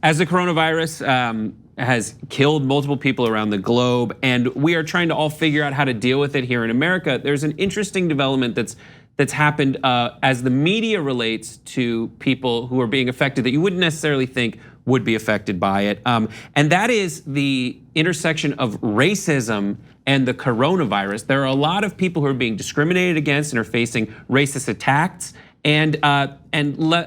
as the coronavirus has killed multiple people around the globe, and we are trying to all figure out how to deal with it here in America, there's an interesting development that's happened as the media relates to people who are being affected that you wouldn't necessarily think would be affected by it. And that is the intersection of racism and the coronavirus. There are a lot of people who are being discriminated against and are facing racist attacks and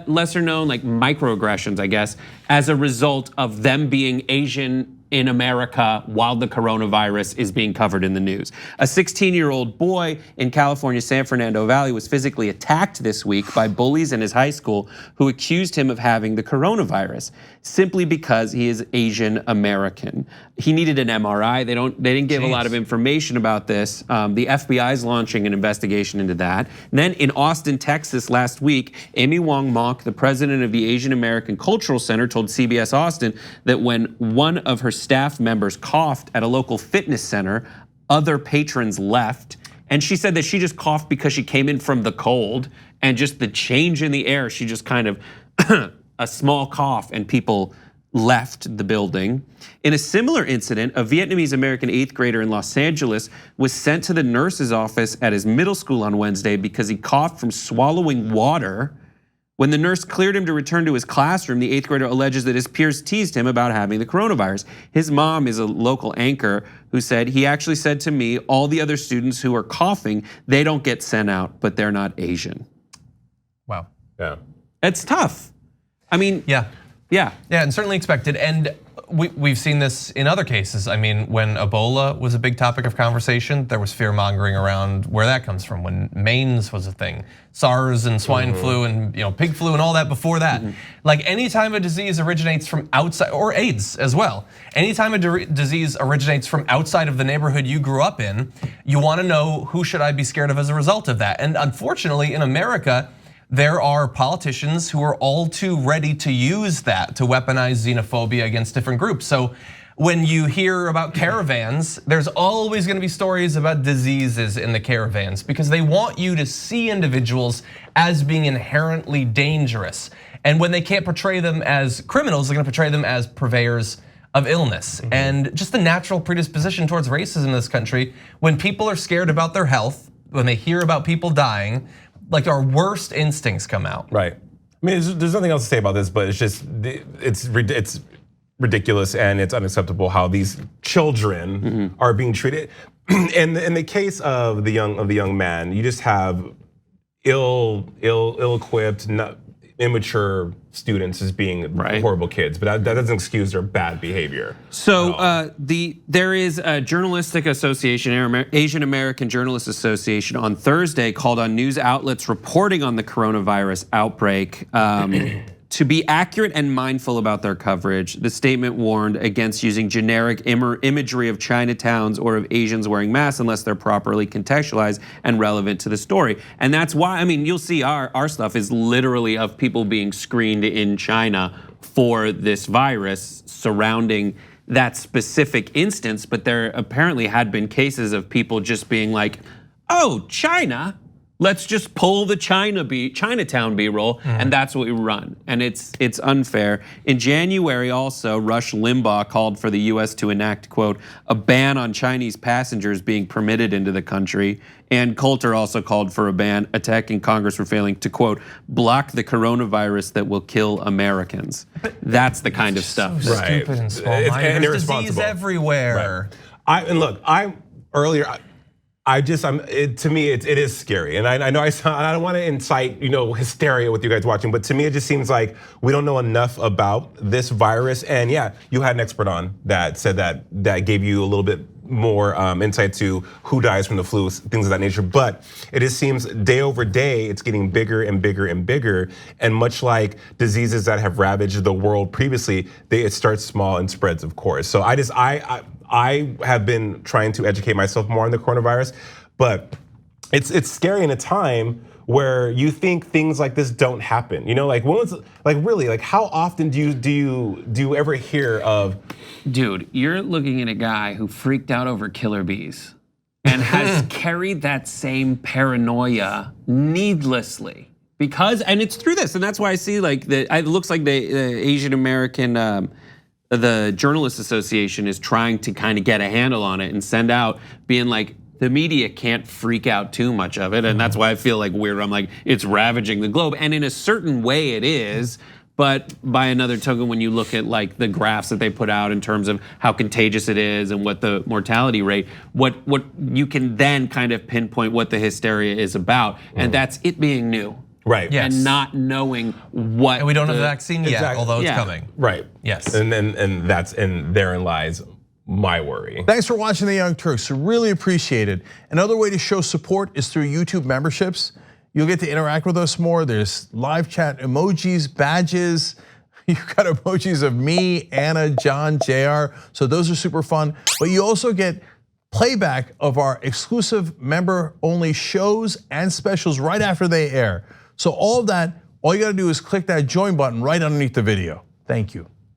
lesser known like microaggressions, I guess, as a result of them being Asian in America while the coronavirus is being covered in the news. A 16-year-old boy in California's San Fernando Valley was physically attacked this week by bullies in his high school who accused him of having the coronavirus simply because he is Asian American. He needed an MRI. They didn't give a lot of information about this. The FBI is launching an investigation into that. And then in Austin, Texas last week, Amy Wong Mok, the president of the Asian American Cultural Center, told CBS Austin that when one of her staff members coughed at a local fitness center, other patrons left. And she said that she just coughed because she came in from the cold and just the change in the air, she just kind of a small cough and people left the building. In a similar incident, a Vietnamese American 8th grader in Los Angeles was sent to the nurse's office at his middle school on Wednesday because he coughed from swallowing water. When the nurse cleared him to return to his classroom, the 8th grader alleges that his peers teased him about having the coronavirus. His mom is a local anchor who said, he actually said to me, all the other students who are coughing, they don't get sent out, but they're not Asian. Wow. Yeah. It's tough. I mean, yeah, and certainly expected. And we've seen this in other cases. I mean, when Ebola was a big topic of conversation, there was fear mongering around where that comes from. When MAINS was a thing, SARS and swine flu and pig flu and all that before that. Like anytime a disease originates from outside, or AIDS as well, anytime a disease originates from outside of the neighborhood you grew up in, you want to know who should I be scared of as a result of that. And unfortunately, in America, there are politicians who are all too ready to use that to weaponize xenophobia against different groups. So when you hear about caravans, there's always gonna be stories about diseases in the caravans because they want you to see individuals as being inherently dangerous. And when they can't portray them as criminals, they're gonna portray them as purveyors of illness. And just the natural predisposition towards racism in this country, when people are scared about their health, when they hear about people dying, like our worst instincts come out. Right. I mean, there's nothing else to say about this, but it's just, it's ridiculous and it's unacceptable how these children are being treated. And in the case of the young man, you just have ill-equipped, immature students as being horrible kids, but that doesn't excuse their bad behavior. So there is a journalistic association, Asian American Journalists Association, on Thursday called on news outlets reporting on the coronavirus outbreak to be accurate and mindful about their coverage. The statement warned against using generic imagery of Chinatowns or of Asians wearing masks unless they're properly contextualized and relevant to the story. And that's why, I mean, you'll see our stuff is literally of people being screened in China for this virus surrounding that specific instance, but there apparently had been cases of people just being like, oh, China, let's just pull the Chinatown B-roll, and that's what we run. And it's unfair. In January also, Rush Limbaugh called for the US to enact, quote, a ban on Chinese passengers being permitted into the country. And Coulter also called for a ban, attacking Congress for failing to, quote, block the coronavirus that will kill Americans. That's the kind of stuff. So stupid and small-minded. There's disease everywhere. To me, it is scary, and I know I don't want to incite hysteria with you guys watching, but to me it just seems like we don't know enough about this virus. And yeah, you had an expert on that said that gave you a little bit more insight to who dies from the flu, things of that nature. But it just seems day over day it's getting bigger and bigger and bigger. And much like diseases that have ravaged the world previously, it starts small and spreads, of course. So I have been trying to educate myself more on the coronavirus, but it's scary in a time where you think things like this don't happen. How often do you ever hear of? Dude, you're looking at a guy who freaked out over killer bees and has carried that same paranoia needlessly Because, and it's through this, and that's why I see like it looks like the Asian American, the Journalists Association is trying to kind of get a handle on it and send out being like, the media can't freak out too much of it. And that's why I feel like weird. I'm like, it's ravaging the globe. And in a certain way it is. But by another token, when you look at like the graphs that they put out in terms of how contagious it is and what the mortality rate, what you can then kind of pinpoint what the hysteria is about. And that's it being new. Right. Yes. And not knowing what. And we don't have the vaccine yet, Exactly. although it's Yeah. coming. Right. Yes. And therein lies my worry. Thanks for watching the Young Turks. We really appreciate it. Another way to show support is through YouTube memberships. You'll get to interact with us more. There's live chat emojis, badges. You've got emojis of me, Anna, John, JR. So those are super fun. But you also get playback of our exclusive member-only shows and specials right after they air. So all of that, all you gotta do is click that join button right underneath the video. Thank you.